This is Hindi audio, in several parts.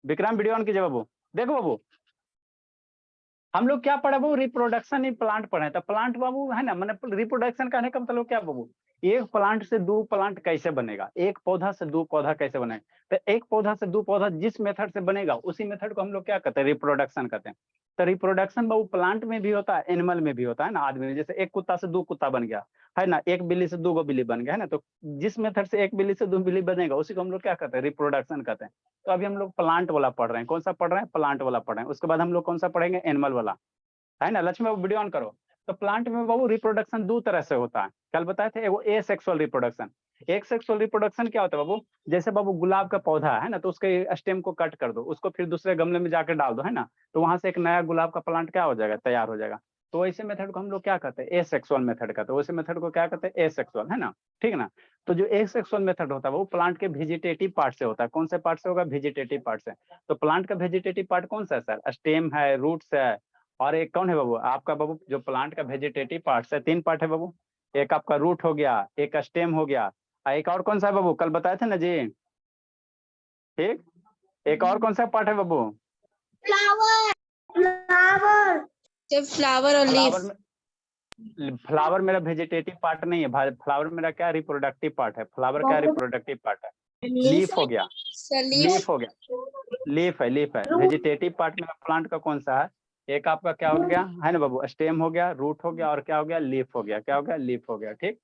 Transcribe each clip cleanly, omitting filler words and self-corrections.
विक्रम वीडियो ऑन कीजिए बाबू। देखो बाबू, हम लोग क्या पढ़े बाबू, रिप्रोडक्शन इन प्लांट पढ़े। तो प्लांट बाबू है ना, मैंने रिप्रोडक्शन कहने का मतलब क्या बाबू, एक प्लांट से दो प्लांट कैसे बनेगा, एक पौधा से दो पौधा कैसे बनेगा। तो एक पौधा से दो पौधा जिस मेथड से बनेगा उसी मेथड को हम लोग क्या कहते हैं, रिप्रोडक्शन कहते हैं। तो रिप्रोडक्शन बाबू प्लांट में भी होता है, एनिमल में भी होता है ना, आदमी में। जैसे एक कुत्ता से दो कुत्ता बन गया है ना, एक बिल्ली से दो गो बिल्ली बन गया है ना, तो जिस मेथड से एक बिल्ली से दो बिल्ली बनेगा उसी को हम लोग क्या कहते हैं, रिप्रोडक्शन कहते हैं। तो अभी हम लोग प्लांट वाला पढ़ रहे हैं। कौन सा पढ़ रहे हैं, प्लांट वाला पढ़ रहे हैं। उसके बाद हम लोग कौन सा पढ़ेंगे, एनिमल वाला, है ना। लक्ष्मी बाबू वीडियो ऑन करो। तो प्लांट में बाबू रिप्रोडक्शन दो तरह से होता है, कल बताए थे। वो ए सेक्सुअल रिप्रोडक्शन। एक सेक्सुअल रिप्रोडक्शन क्या होता है बाबू, जैसे बाबू गुलाब का पौधा है ना, तो उसके स्टेम को कट कर दो, उसको फिर दूसरे गमले में जाकर डाल दो, है ना, तो वहां से एक नया गुलाब का प्लांट क्या हो जाएगा, तैयार हो जाएगा। तो ऐसे मेथड को हम लोग क्या कहते हैं, ए सेक्सुअल मेथड कहते हैं। वैसे मेथड को क्या कहते हैं, ए सेक्सुअल, है ना, ठीक है ना। तो जो ए सेक्सुअल मेथड होता है वो प्लांट के वेजिटेटिव पार्ट से होता है। कौन से पार्ट से होगा, वेजिटेटिव पार्ट से। तो प्लांट का वेजिटेटिव पार्ट कौन सा है सर, स्टेम है, रूट्स है, और एक कौन है बाबू आपका, बाबू जो प्लांट का वेजिटेटिव पार्ट है, तीन पार्ट है बाबू। एक आपका रूट हो गया, एक स्टेम हो गया, और एक और कौन सा है बाबू, कल बताए थे ना जी, ठीक। एक और कौन सा पार्ट है बाबू, फ्लावर। फ्लावर जब फ्लावर और फ्लावर लीफ। में, फ्लावर मेरा वेजिटेटिव पार्ट नहीं है भाई, फ्लावर मेरा क्या रिप्रोडक्टिव पार्ट है। फ्लावर क्या रिप्रोडक्टिव पार्ट है, लीफ हो गया, लीफ हो गया, लीफ है, लीफ है। वेजिटेटिव पार्ट में प्लांट का कौन सा है, एक आपका क्या हो गया है ना बाबू, स्टेम हो गया, रूट हो गया, और क्या हो गया, लीफ हो गया। क्या हो गया, लीफ हो गया, ठीक।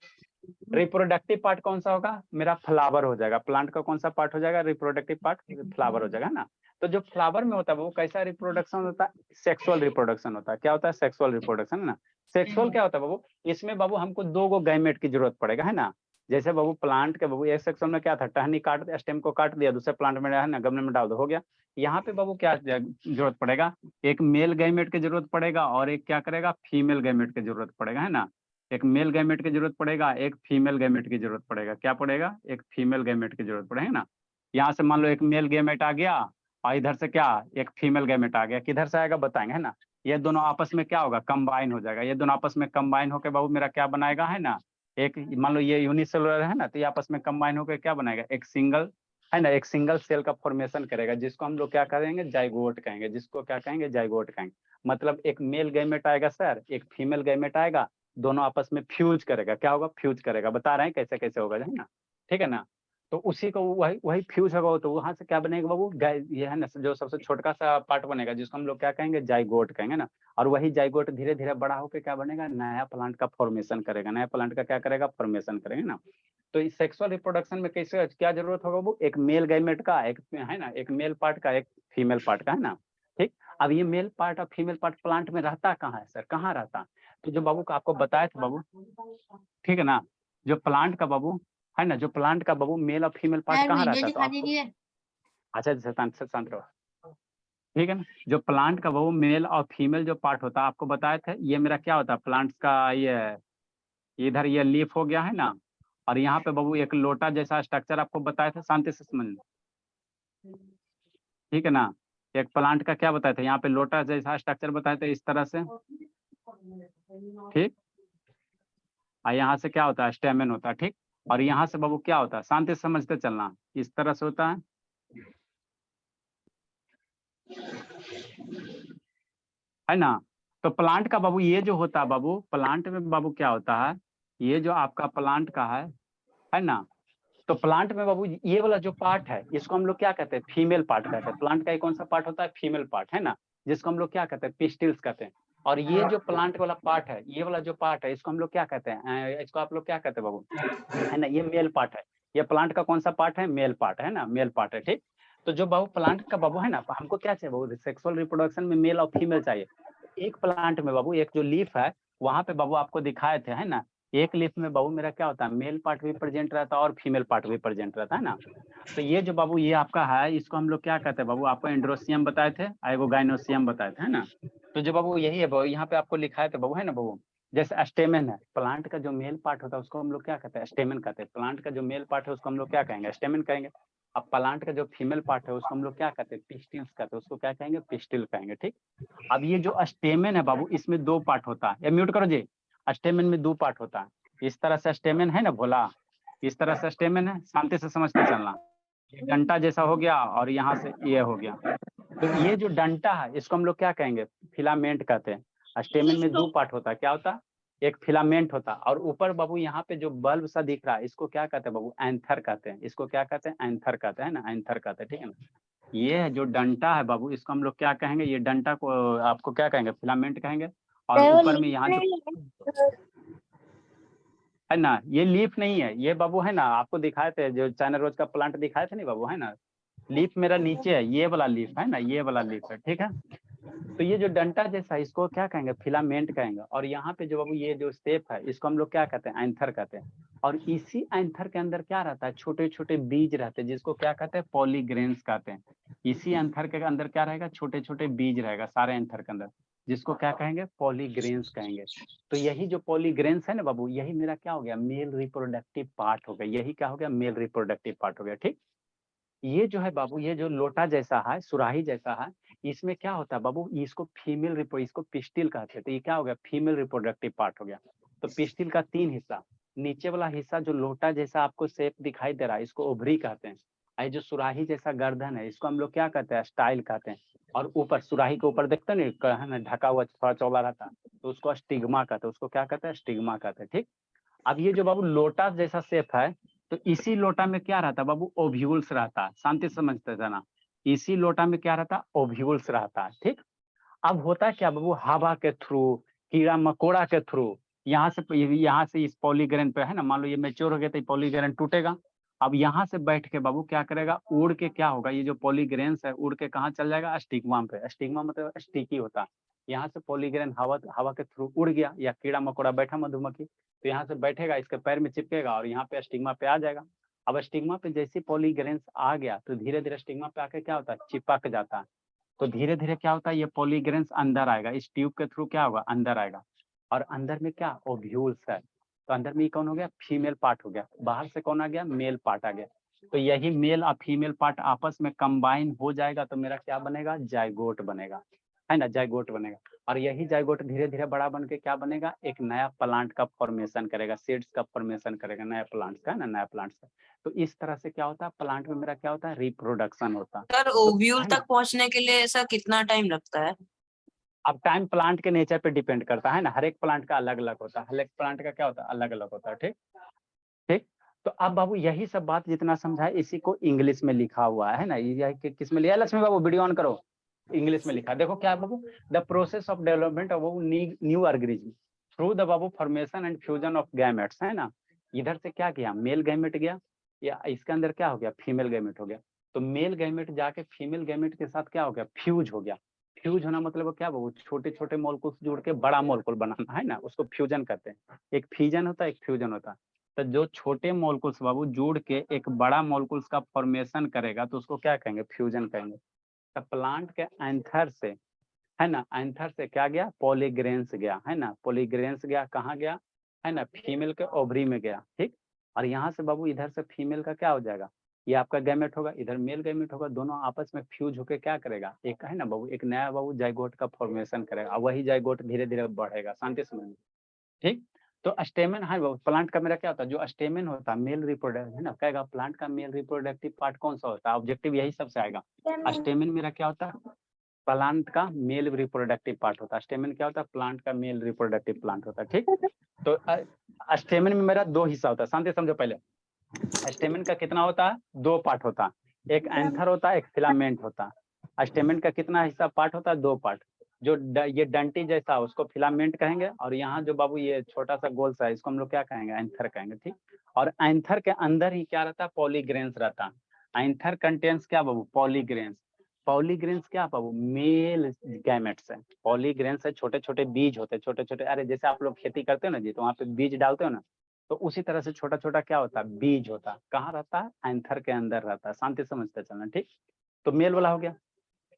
रिप्रोडक्टिव पार्ट कौन सा होगा, मेरा फ्लावर हो जाएगा। प्लांट का कौन सा पार्ट हो जाएगा, रिप्रोडक्टिव पार्ट, फ्लावर हो जाएगा ना। तो जो फ्लावर में होता है वो कैसा रिप्रोडक्शन होता है, सेक्सुअल रिप्रोडक्शन होता है। क्या होता है, सेक्सुअल रिप्रोडक्शन, है ना। सेक्सुअल क्या होता है बाबू, इसमें बाबू हमको दो गो गैमेट की जरूरत पड़ेगा, है ना। जैसे बाबू प्लांट के बाबू एक सेक्शन में क्या था, टहनी काट, स्टेम को काट दिया, दूसरे प्लांट में है ना, गमले में डाल दो, हो गया। यहाँ पे बाबू क्या जरूरत पड़ेगा, एक मेल गैमेट की जरूरत पड़ेगा, और एक क्या करेगा, फीमेल गैमेट की जरूरत पड़ेगा, है ना। एक मेल गैमेट की जरूरत पड़ेगा, एक फीमेल गैमेट की जरूरत पड़ेगा। क्या पड़ेगा, एक फीमेल गैमेट की जरूरत पड़ेगा ना। यहाँ से मान लो एक मेल गैमेट आ गया, और इधर से क्या, एक फीमेल गैमेट आ गया। किधर से आएगा बताएंगे, है ना। ये दोनों आपस में क्या होगा, कंबाइन हो जाएगा। ये दोनों आपस में कंबाइन होकर बाबू मेरा क्या बनाएगा, है ना, एक मान लो ये यूनिसेलुलर है ना, तो ये आपस में कंबाइन होकर क्या बनाएगा, एक सिंगल, है ना, एक सिंगल सेल का फॉर्मेशन करेगा, जिसको हम लोग क्या करेंगे, जाइगोट कहेंगे। जिसको क्या कहेंगे, जाइगोट कहेंगे। मतलब एक मेल गैमेट आएगा सर, एक फीमेल गैमेट आएगा, दोनों आपस में फ्यूज करेगा। क्या होगा, फ्यूज करेगा, बता रहे हैं कैसे कैसे होगा, है ना, ठीक है ना। तो उसी को वही वही फ्यूज होगा, तो वहां से क्या बनेगा बाबू, ये है ना, जो सबसे छोटा सा पार्ट बनेगा, जिसको हम लोग क्या कहेंगे, जाइगोट कहेंगे ना। और वही जाइगोट धीरे धीरे बड़ा होकर क्या बनेगा, नया प्लांट का फॉर्मेशन करेगा। नया प्लांट का क्या करेगा, फॉर्मेशन करेगा ना। तो इस सेक्सुअल रिप्रोडक्शन में कैसे क्या जरूरत होगा वो, एक मेल गैमेट का, एक है ना, एक मेल पार्ट का, एक फीमेल पार्ट का, है ना, ठीक। अब ये मेल पार्ट और फीमेल पार्ट प्लांट में रहता कहाँ है सर, कहाँ रहता है। तो जो बाबू का आपको बताया था बाबू, ठीक है ना, जो प्लांट का बाबू है ना, जो प्लांट का बाबू मेल और फीमेल पार्ट कहाँ रहता है, तो आपको अच्छा शांत रहो, ठीक है ना। जो प्लांट का बाबू मेल और फीमेल जो पार्ट होता है, आपको बताए थे, ये मेरा क्या होता है, प्लांट्स का ये इधर ये लीफ हो गया, है ना। और यहाँ पे बाबू एक लोटा जैसा स्ट्रक्चर आपको बताया था, शांति से समझ, ठीक है ना। एक प्लांट का क्या बताया था, यहाँ पे लोटा जैसा स्ट्रक्चर बताया था, इस तरह से, ठीक। और यहाँ से क्या होता है, स्टेमेन होता है, ठीक। और यहाँ से बाबू क्या होता है, शांति से समझते चलना, इस तरह से होता है ना। तो प्लांट का बाबू ये जो होता है बाबू, प्लांट में बाबू क्या होता है, ये जो आपका प्लांट का है ना। तो प्लांट में बाबू ये वाला जो पार्ट है, इसको हम लोग क्या कहते हैं, फीमेल पार्ट कहते हैं। प्लांट का ये कौन सा पार्ट होता है, फीमेल पार्ट, है ना, जिसको हम लोग क्या कहते हैं, पिस्टिल्स कहते हैं। और ये जो प्लांट वाला पार्ट है, ये वाला जो पार्ट है, इसको हम लोग क्या कहते हैं, इसको आप लोग क्या कहते हैं बाबू, है ना, ये मेल पार्ट है। ये प्लांट का कौन सा पार्ट है, मेल पार्ट, है ना, मेल पार्ट है, ठीक। तो जो बाबू प्लांट का बाबू है ना, हमको क्या चाहिए बाबू, सेक्सुअल रिप्रोडक्शन में मेल और फीमेल चाहिए। एक प्लांट में बाबू एक जो लीफ है, वहां पे बाबू आपको दिखाए थे, है ना, एक लीफ में बाबू मेरा क्या होता है, मेल पार्ट भी प्रेजेंट रहता है और फीमेल पार्ट भी प्रेजेंट रहता है ना। तो ये जो बाबू ये आपका है, इसको हम लोग क्या कहते हैं बाबू, आपको एंड्रोसियम बताए थे, एगो गाइनोसियम बताए थे, है ना। तो जो बाबू यही है बाबू, यहाँ पे आपको लिखाए थे बाबू, है ना बाबू। जैसे स्टेमेन है, प्लांट का जो मेल पार्ट होता है उसको हम लोग क्या कहते हैं, स्टेमेन कहते हैं। प्लांट का जो मेल पार्ट है उसको हम लोग क्या कहेंगे, स्टेमेन कहेंगे। अब प्लांट का जो फीमेल पार्ट है उसको हम लोग क्या कहते हैं, पिस्टिल्स कहते हैं, उसको क्या कहेंगे, पिस्टिल कहेंगे, ठीक। अब ये जो स्टेमेन है बाबू, इसमें दो पार्ट होता है, ये म्यूट करो जी। स्टेमेन में दो पार्ट होता है, इस तरह से स्टेमेन है ना भोला, इस तरह से स्टेमेन है, शांति से समझते चलना। ये डंटा जैसा हो गया और यहाँ से ये हो गया। तो ये जो डंटा है इसको हम लोग क्या कहेंगे, फिलामेंट कहते हैं। स्टेमेन में दो पार्ट होता है, क्या होता है, एक फिलामेंट होता है और ऊपर बाबू यहाँ पे जो बल्ब सा दिख रहा है इसको क्या कहते हैं बाबू, एंथर कहते हैं। इसको क्या कहते हैं, एंथर कहते हैं ना, एंथर कहते हैं, ठीक है ना। ये है जो डंटा है बाबू, इसको हम लोग क्या कहेंगे, ये डंटा को आपको क्या कहेंगे, फिलामेंट कहेंगे। और ऊपर में यहाँ जो है ना, ये लीफ नहीं है ये बाबू, है ना, आपको दिखाए थे जो चाइना रोज का प्लांट दिखाए थे नहीं बाबू, है ना। लीफ मेरा नीचे है, ये वाला लीफ है ना, ये वाला लीफ है, ठीक है। तो ये जो डंटा जैसा इसको क्या कहेंगे, फिलामेंट कहेंगे। और यहाँ पे जो बाबू ये जो स्टेप है इसको हम लोग क्या कहते हैं, एंथर कहते हैं। और इसी एंथर के अंदर क्या रहता है, छोटे छोटे बीज रहते हैं जिसको क्या कहते हैं, पॉलीग्रेन्स कहते हैं। इसी एंथर के अंदर क्या रहेगा, छोटे छोटे बीज रहेगा सारे एंथर के अंदर, जिसको क्या कहेंगे, पॉलीग्रेन्स कहेंगे। तो यही जो पॉलीग्रेन्स है ना बाबू, यही मेरा क्या हो गया, मेल रिप्रोडक्टिव पार्ट हो गया। यही क्या हो गया, मेल रिप्रोडक्टिव पार्ट हो गया, ठीक। ये जो है बाबू, ये जो लोटा जैसा है, सुराही जैसा है, इसमें क्या होता है बाबू, इसको इसको पिस्टिल कहते हैं। तो ये क्या हो गया, फीमेल रिप्रोडक्टिव पार्ट हो गया। तो पिस्टिल का 3 हिस्सा, नीचे वाला हिस्सा जो लोटा जैसा आपको शेप दिखाई दे रहा है इसको ओवरी कहते हैं। ये जो सुराही जैसा गर्दन है इसको हम लोग क्या कहते हैं, स्टाइल कहते हैं। और ऊपर सुराही के ऊपर देखते हैं ना ढका हुआ थोड़ा चौड़ा रहता है, तो उसको स्टिग्मा कहते हैं। उसको क्या कहते हैं, स्टिग्मा कहते हैं, ठीक। अब ये जो बाबू लोटा जैसा शेप है, तो इसी लोटा में क्या रहता है बाबू, ओव्यूल्स रहता है। शांति से समझते थे ना, इसी लोटा में क्या रहता है, ओव्यूल्स रहता है, ठीक। अब होता है क्या बाबू, हवा के थ्रू, कीड़ा मकोड़ा के थ्रू, यहाँ से इस पॉलीग्रेन पे, है ना, मान लो ये मैच्योर हो गया तो पॉलीग्रेन टूटेगा। अब यहाँ से बैठ के बाबू क्या करेगा, उड़ के क्या होगा, ये जो पॉलीग्रेन्स है उड़ के कहाँ चल जाएगा, स्टिग्मा पे। स्टिग्मा मतलब स्टिकी होता है। यहाँ से पॉलीग्रेन हवा के थ्रू उड़ गया, या कीड़ा मकोड़ा बैठा मधुमक्खी, तो यहाँ से बैठेगा, इसके पैर में चिपकेगा और यहाँ पे स्टिग्मा पे आ जाएगा। अब स्टिग्मा पे जैसे पॉलीग्रेन्स आ गया तो धीरे धीरे स्टिग्मा पे आके क्या होता है, चिपक जाता है। तो धीरे धीरे क्या होता है, ये पॉलीग्रेन्स अंदर आएगा, इस ट्यूब के थ्रू क्या होगा, अंदर आएगा। और अंदर में क्या, ओव्यूल्स है। तो अंदर में कौन हो गया, फीमेल पार्ट हो गया। बाहर से कौन आ गया, मेल पार्ट आ गया। तो यही मेल और फीमेल पार्ट आपस में कंबाइन हो जाएगा तो मेरा क्या बनेगा, जाइगोट बनेगा, है ना, जाइगोट बनेगा। और यही जाइगोट धीरे धीरे बड़ा बन के क्या बनेगा, एक नया प्लांट का फॉर्मेशन करेगा, सीड्स का फॉर्मेशन करेगा, नया प्लांट्स का, ना, नया प्लांट्स का। तो इस तरह से क्या होता है, प्लांट में मेरा क्या होता है, रिप्रोडक्शन होता है। सर तो ओव्यूल है ना, तक पहुंचने के लिए ऐसा कितना टाइम लगता है? अब टाइम प्लांट के नेचर पे डिपेंड करता है ना, हर एक प्लांट का अलग अलग होता है, हर एक प्लांट का क्या होता है, अलग अलग होता है, ठीक। ठीक। तो अब बाबू यही सब बात जितना समझा है इसी को इंग्लिश में लिखा हुआ है ना, ये किस में लिया, लक्ष्मी बाबू वीडियो ऑन करो। इंग्लिश में लिखा, देखो क्या है बाबू, the process of development of new organism through the बाबू formation and fusion of gametes, है ना। इधर से क्या किया, मेल गैमेट गया, या इसके अंदर क्या हो गया, फीमेल गैमेट हो गया। तो मेल गैमेट जाके फीमेल गैमेट के साथ क्या हो गया, फ्यूज हो गया। फ्यूज होना मतलब क्या बाबू, छोटे छोटे मॉलिक्यूल्स जोड़ के बड़ा मॉलिक्यूल बनाना, है ना, उसको फ्यूजन कहते हैं। एक फिजन होता है, एक फ्यूजन होता है। तो जो छोटे मॉलिक्यूल्स बाबू जोड़ के एक बड़ा मॉलिक्यूल्स का फॉर्मेशन करेगा तो उसको क्या कहेंगे, फ्यूजन कहेंगे। तो प्लांट के एंथर से, है ना, एंथर से क्या गया, पॉलीग्रेन्स गया, है ना, पॉलीग्रेन्स गया, कहाँ गया, है ना, फीमेल के ओवरी में गया, ठीक। और यहाँ से बाबू इधर से फीमेल का क्या हो जाएगा, ये आपका गैमेट होगा, इधर मेल गैमेट होगा, दोनों आपस में फ्यूज होके क्या करेगा, एक, है ना बाबू, एक नया बाबू जाइगोट का फॉर्मेशन करेगा। और वही जाइगोट धीरे धीरे बढ़ेगा, शांति समझ, ठीक। तो स्टेमेन, हाँ प्लांट का मेरा क्या होता है, जो स्टेमेन होता है मेल रिप्रोडक्टिव, है ना, कहेगा प्लांट का मेल रिप्रोडक्टिव पार्ट कौन सा होता है, ऑब्जेक्टिव यही सबसे आएगा। स्टेमेन मेरा क्या होता है, प्लांट का मेल रिप्रोडक्टिव पार्ट होता है। स्टेमेन क्या होता है, प्लांट का मेल रिप्रोडक्टिव प्लांट होता है, ठीक। तो स्टेमेन में मेरा 2 हिस्सा होता है, शांति समझो पहले। स्टेमेन का कितना होता है, 2 पार्ट होता है, एक एंथर होता है, एक फिलामेंट होता है। स्टेमेन का कितना हिस्सा पार्ट होता है, 2 पार्ट। जो ये डंटी जैसा उसको फिलामेंट कहेंगे, और यहाँ जो बाबू ये छोटा सा गोल सा है इसको हम लोग क्या कहेंगे, एंथर कहेंगे, ठीक। और एंथर के अंदर ही क्या रहता है, पॉलीग्रेन्स रहता है। एंथर कंटेन्स क्या बाबू, पॉलीग्रेन्स। पॉलीग्रेन्स क्या बाबू, मेल गैमेट्स है। पॉलीग्रेन्स है, छोटे छोटे बीज होते हैं, छोटे छोटे, अरे जैसे आप लोग खेती करते हो ना जी, तो वहाँ पे बीज डालते हो ना, तो उसी तरह से छोटा छोटा क्या होता है, बीज होता है। कहाँ रहता है, एंथर के अंदर रहता है, शांति समझते चलना, ठीक। तो मेल वाला हो गया।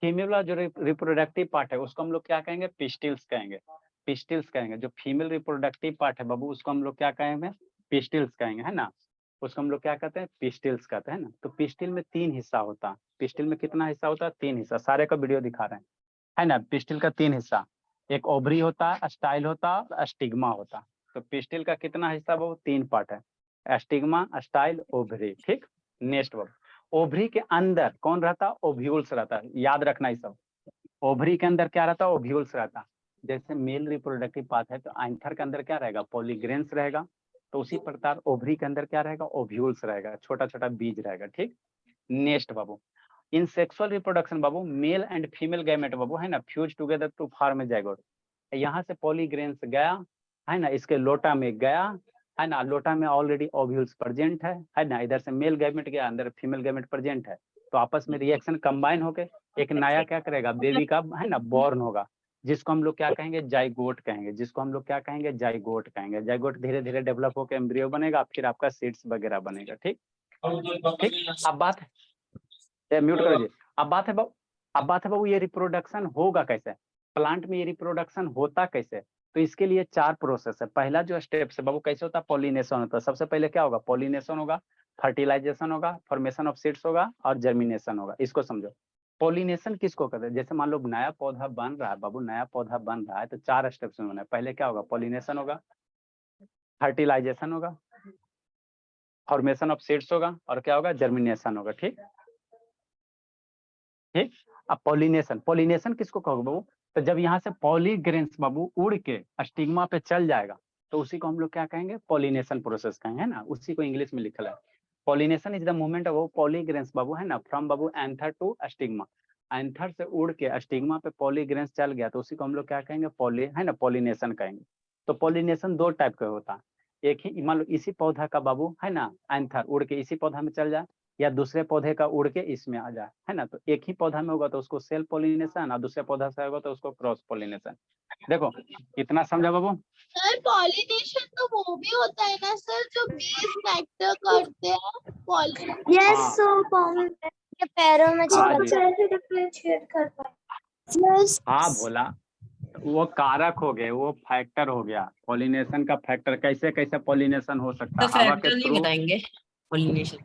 फीमेल वाला जो रिप्रोडक्टिव पार्ट है उसको हम लोग क्या कहेंगे, पिस्टिल्स कहेंगे, पिस्टिल्स कहेंगे। जो फीमेल रिप्रोडक्टिव पार्ट है बाबू उसको हम लोग क्या कहेंगे, पिस्टिल्स कहेंगे, है ना। उसको हम लोग क्या कहते हैं, पिस्टिल्स कहते हैं ना। तो पिस्टिल में 3 हिस्सा होता है। पिस्टिल में कितना हिस्सा होता है, 3 हिस्सा, सारे का वीडियो दिखा रहे हैं, है ना। पिस्टिल का 3 हिस्सा, एक ओवरी होता है, स्टाइल होता है, स्टिग्मा होता है। तो पिस्टिल का कितना हिस्सा बाबू, 3 पार्ट है, स्टिग्मा, स्टाइल, ओवरी, ठीक। नेक्स्ट बाबू, ओवरी के अंदर कौन रहता? ओव्यूल्स रहता है, याद रखना ये सब। ओवरी के अंदर क्या रहता? ओव्यूल्स रहता। जैसे मेल रिप्रोडक्टिव पार्ट है तो एंथर के अंदर क्या रहेगा? पॉलीग्रेंस रहेगा। तो उसी प्रकार ओवरी के अंदर क्या रहेगा? ओव्यूल्स रहेगा, छोटा छोटा बीज रहेगा। ठीक, नेक्स्ट बाबू, इन सेक्सुअल रिप्रोडक्शन बाबू मेल एंड फीमेल गैमेट बाबू है ना fuse together to form a zygote. यहाँ से पॉलीग्रेंस गया है ना, इसके लोटा में गया है ना, लोटा में ऑलरेडी ओव्यूल्स प्रेजेंट है ना, इधर से मेल गैमेट गया, अंदर फीमेल गैमेट प्रेजेंट है, तो आपस में रिएक्शन कंबाइन होके एक नया क्या करेगा? बेबी का है ना बॉर्न होगा, जिसको हम लोग क्या कहेंगे? जाइगोट कहेंगे। जिसको हम लोग क्या कहेंगे? जाइगोट कहेंगे। जाइगोट धीरे धीरे डेवलप होकर एम्ब्रियो बनेगा, फिर आपका सीड्स वगैरह बनेगा। ठीक ठीक, अब बात है, म्यूट कर दीजिए। अब बात है बाबू ये रिप्रोडक्शन होगा कैसे? प्लांट में ये रिप्रोडक्शन होता कैसे? तो इसके लिए 4 प्रोसेस है। पहला जो स्टेप है बाबू कैसे होता है? पॉलिनेशन होता है। सबसे पहले क्या होगा? पॉलिनेशन होगा, फर्टिलाइजेशन होगा, फॉर्मेशन ऑफ सीड्स होगा और जर्मिनेशन होगा। इसको समझो। पॉलिनेशन किसको कहते हैं? जैसे मान लो नया पौधा बन रहा है बाबू, नया पौधा बन रहा है तो 4 स्टेप्स में बना है। पहले क्या होगा? पॉलिनेशन होगा, फर्टिलाइजेशन होगा, फॉर्मेशन ऑफ सीड्स होगा और क्या होगा? जर्मिनेशन होगा। ठीक ठीक, अब पॉलिनेशन किसको कहोगे बाबू? तो जब यहाँ से पॉलीग्रेन्स बाबू उड़ के स्टिग्मा पे चल जाएगा तो उसी को हम लोग क्या कहेंगे? पॉलिनेशन प्रोसेस कहेंगे, है ना। उसी को इंग्लिश में लिखा है। Pollination is the movement of pollen grains बाबू है ना फ्रॉम बाबू एंथर टू स्टिग्मा। एंथर से उड़ के स्टिग्मा पे पॉलीग्रेन्स चल गया तो उसी को हम लोग क्या कहेंगे? है ना, पॉलिनेशन कहेंगे। तो पॉलिनेशन 2 टाइप का होता है। एक ही मान लो इसी पौधा का बाबू है ना एंथर उड़ के इसी पौधा में चल जाए, या दूसरे पौधे का उड़ के इसमें आ जाए, है ना। तो एक ही पौधा में होगा तो उसको सेल्फ पॉलिनेशन, और दूसरे पौधा से होगा तो उसको क्रॉस पॉलिनेशन। देखो इतना समझा बाबू? सर पॉलिनेशन तो वो भी होता है ना सर जो बीज नेक्टर करते हैं पॉलिनेशन? हाँ। सो के पैरों में हाँ जी। कैसे डिफरेंशिएट कर पाए? हाँ भोला, वो कारक हो गए, वो फैक्टर हो गया। पॉलिनेशन का फैक्टर कैसे कैसे पॉलिनेशन हो सकता तो है, हवा के फैक्टर नहीं थ्रू बताएंगे पॉलिनेशन?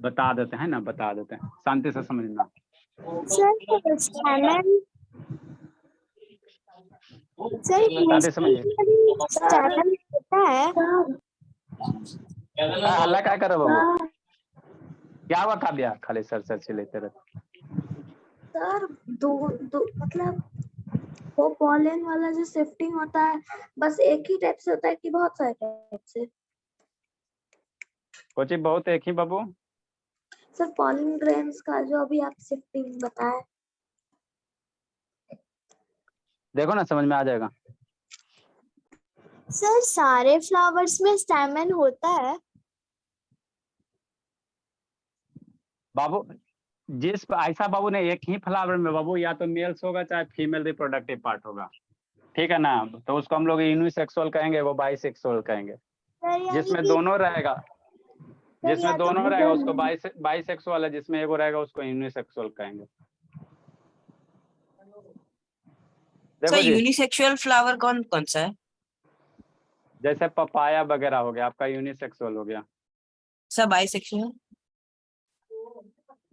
बता देते हैं ना, बता देते हैं, शांति से समझना। सर स्टैमेन शांति से समझिए। स्टैमेन होता है। हल्ला क्या कर रहे हो बाबू? क्या हुआ काव्या? खाली सर से लेते रहते। सर दो मतलब वो पॉलन वाला जो शिफ्टिंग होता है बस एक ही टाइप से होता है कि बहुत सारे टाइप से? कोई चीज बहुत एक ही बाबू? सर पॉलन ग्रेन्स का जो अभी आप शिफ्टिंग बताए। देखो ना, समझ में आ जाएगा। सर सारे फ्लावर्स में स्टैमेन होता है? बाबू जिस ऐसा बाबू ने एक ही फ्लावर में बाबू या तो मेल्स होगा चाहे फीमेल रिप्रोडक्टिव पार्ट होगा, ठीक है ना। तो उसको हम लोग यूनिसेक्सुअल कहेंगे, वो बाइसेक्सुअल कहेंगे। जिसमें दोनों रहेगा, जिसमें दोनों रहेगा उसको बाइसेक्सुअल है, जिसमें एगो रहेगा उसको यूनिसेक्सुअल कहेंगे। देखो जी, यूनिसेक्सुअल फ्लावर कौन कौन सा है? जैसे पपाया वगैरह हो गया आपका यूनिसेक्सुअल हो गया। सब बाइसेक्सुअल?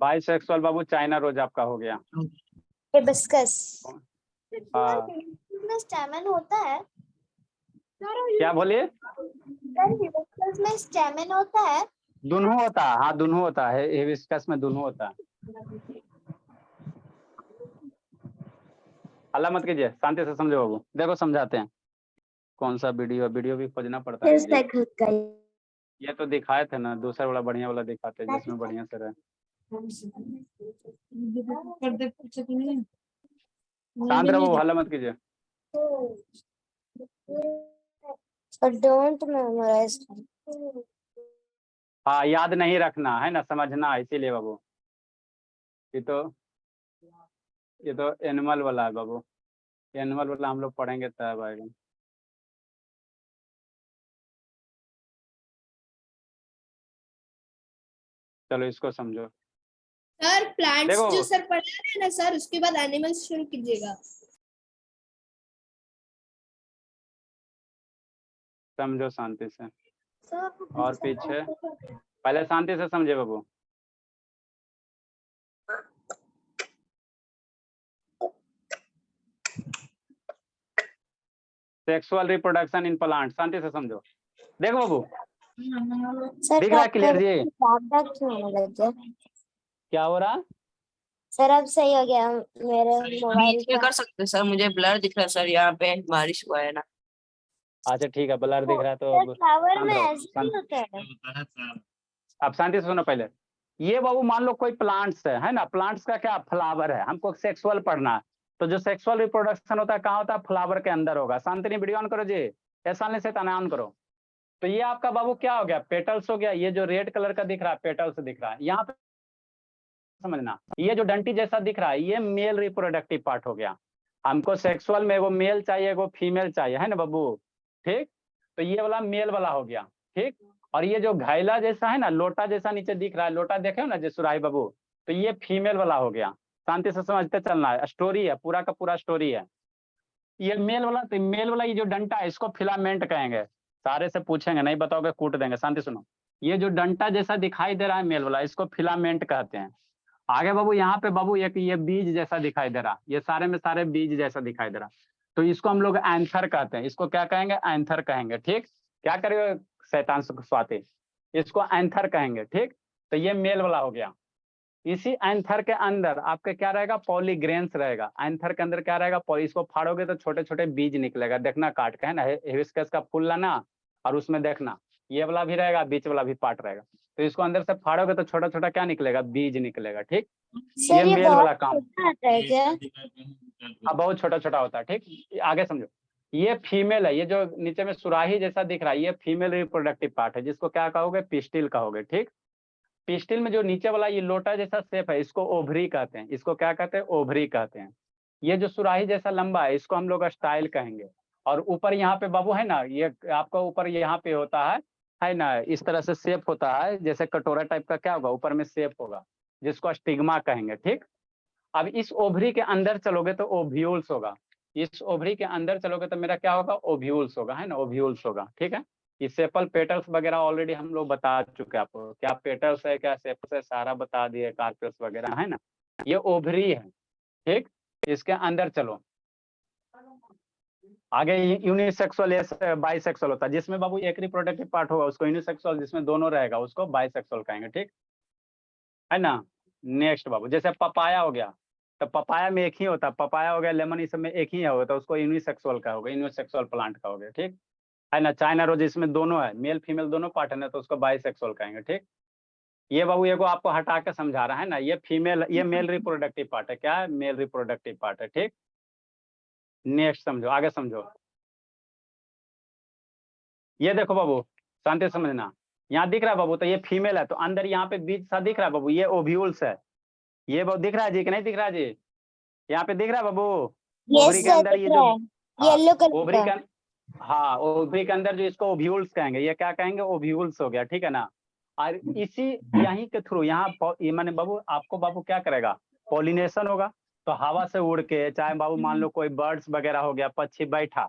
बाइसेक्सुअल बाबू चाइना रोज आपका हो गया। हिबिस्कस हाँ। में स्टैमेन होता है? क्या बोलिए? सर हिबिस्कस में स्टैमेन होता है? दोनों होता है, हाँ दोनों होता है, हिबिस्कस में दोनों होता है। हल्ला मत कीजिए, शांति से समझो बाबू। देखो समझाते हैं। कौन सा वीडियो भी खोजना पड़ता है मुझे। ये तो दिखाए थे ना, दूसरा वाला बढ़िया वाला दिखाते हैं जिसमें बढ़िया से रहे। शांत रहो, हल्ला मत कीजिए। Don't memorize. हाँ याद नहीं रखना है ना, समझना, इसीलिए बाबू। ये तो एनिमल वाला है बाबू, एनिमल वाला हम लोग पढ़ेंगे तब आएगा। चलो इसको समझो। सर प्लांट्स देखो जो सर पढ़ा रहे हैं ना सर उसके बाद एनिमल्स शुरू कीजिएगा। समझो शांति से, सर और पीछे पहले शांति से समझे बाबू। सेक्सुअल रिप्रोडक्शन इन प्लांट, शांति से समझो। देखो बाबू, सर दिख रहा है क्लियर जी? दाग क्यों होने लग गया? क्या हो रहा? सर अब सही हो गया मेरे मोबाइल बीच में का। कर सकते हैं सर, मुझे ब्लर दिख रहा है सर, यहाँ पे बारिश हुआ है ना। अच्छा ठीक है, ब्लर दिख रहा है तो सर अब फ्लावर शांत में रहो, ऐसे ही होता है। अब शांति से सुनो पहले। ये बाबू मान लो कोई प्लांट्स है ना, प्लांट्स का क्या फ्लावर है, हमको सेक्सुअल पढ़ना है, तो जो सेक्सुअल रिप्रोडक्शन होता है कहाँ होता है? फ्लावर के अंदर होगा। शांति वीडियो ऑन करो जी, ऐसा नहीं से ऑन करो। तो ये आपका बाबू क्या हो गया? पेटल्स हो गया। ये जो रेड कलर का दिख रहा है पेटल्स दिख रहा है यहाँ पे, समझना। ये जो डंटी जैसा दिख रहा है ये मेल रिप्रोडक्टिव पार्ट हो गया। हमको सेक्सुअल में एगो मेल चाहिए एगो फीमेल चाहिए, है ना बाबू? ठीक, तो ये वाला मेल वाला हो गया। ठीक, और ये जो घायला जैसा है ना, लोटा जैसा नीचे दिख रहा है, लोटा देखे हो ना सुराही बाबू, तो ये फीमेल वाला हो गया। शांति से समझते चलना है, स्टोरी है, पूरा का पूरा स्टोरी है। ये मेल वाला, तो मेल वाला ये जो डंटा है इसको फिलामेंट कहेंगे। सारे से पूछेंगे, नहीं बताओगे कूट देंगे। शांति सुनो, ये जो डंटा जैसा दिखाई दे रहा है मेल वाला, इसको फिलामेंट कहते हैं। आगे बाबू यहाँ पे बाबू एक ये बीज जैसा दिखाई दे रहा, ये सारे में सारे बीज जैसा दिखाई दे रहा, तो इसको हम लोग एंथर कहते हैं। इसको क्या कहेंगे? एंथर कहेंगे। ठीक, क्या करेगा शैतान स्वाति, इसको एंथर कहेंगे। ठीक, तो ये मेल वाला हो गया। इसी एंथर के अंदर आपके क्या रहेगा? पॉलीग्रेन्स रहेगा। एंथर के अंदर क्या रहेगा? इसको फाड़ोगे तो छोटे छोटे बीज निकलेगा, देखना काट के, है ना, हिबिस्कस का फूल लाना और उसमें देखना ये वाला भी रहेगा, बीच वाला भी पार्ट रहेगा, तो इसको अंदर से फाड़ोगे तो छोटा छोटा क्या निकलेगा? बीज निकलेगा। ठीक, ये मेल वाला काम। हाँ बहुत छोटा छोटा होता है। ठीक, आगे समझो, ये फीमेल है। ये जो नीचे में सुराही जैसा दिख रहा है ये फीमेल रिप्रोडक्टिव पार्ट है, जिसको क्या कहोगे? पिस्टिल कहोगे। ठीक, पिस्टिल में जो नीचे वाला ये लोटा जैसा शेप है इसको ओवरी कहते हैं। इसको क्या कहते हैं? ओवरी कहते हैं। ये जो सुराही जैसा लंबा है इसको हम लोग स्टाइल कहेंगे। और ऊपर यहाँ पे बाबू है ना, ये आपका ऊपर यहाँ पे होता है ना, इस तरह से शेप होता है जैसे कटोरा टाइप का, क्या होगा ऊपर में शेप होगा, जिसको स्टिग्मा कहेंगे। ठीक, अब इस ओवरी के अंदर चलोगे तो ओव्यूल्स होगा। इस ओवरी के अंदर चलोगे तो मेरा क्या होगा? ओव्यूल्स होगा, है ना, ओव्यूल्स होगा। ठीक है, ये सेपल पेटल्स वगैरह ऑलरेडी हम लोग बता चुके हैं आपको, क्या पेटल्स है क्या सेपल्स है सारा बता दिए, कार्पेल्स वगैरह, है ना। ये ओवरी है। ठीक, इसके अंदर चलो आगे। यूनिसेक्सुअल या बाइसेक्सुअल होता है, जिसमें बाबू एक रिप्रोडक्टिव पार्ट होगा उसको यूनिसेक्सुअल, जिसमें दोनों रहेगा उसको बाइसेक्सुअल कहेंगे। ठीक है ना। नेक्स्ट बाबू, जैसे पपाया हो गया, तो पपाया में एक ही होता है, पपाया हो गया, लेमन, इस में एक ही होता है, उसको यूनिसेक्सुअल का होगा, यूनिसेक्सुअल प्लांट का हो गया। ठीक है ना। चाइना रोज इसमें दोनों है, मेल फीमेल दोनों पार्ट है ना, तो उसको बाइसेक्सुअल कहेंगे। ठीक, ये बाबू एगो आपको हटा के समझा रहा है ना, ये फीमेल, ये मेल रिप्रोडक्टिव पार्ट है। क्या है? मेल रिप्रोडक्टिव पार्ट है। ठीक, नेक्स्ट समझो, आगे समझो। ये देखो बाबू, शांति से समझना, यहाँ दिख रहा है बाबू, तो ये फीमेल है, तो अंदर यहाँ पे बीज सा दिख रहा है बाबू, ये ओव्यूल्स है। ये बाबू दिख रहा है जी कि नहीं दिख रहा है जी? यहाँ पे दिख रहा है बाबू, ओवरी के अंदर ये जो येलो ओवरी कलर के, हाँ ओवरी के अंदर जो इसको ओव्यूल्स कहेंगे, ये क्या कहेंगे? ओव्यूल्स हो गया। ठीक है ना। और इसी यहीं के थ्रू यहाँ ये मैंने बाबू आपको बाबू क्या करेगा? पॉलिनेशन होगा। तो हवा से उड़ के, चाहे बाबू मान लो कोई बर्ड्स वगैरह हो गया, पक्षी बैठा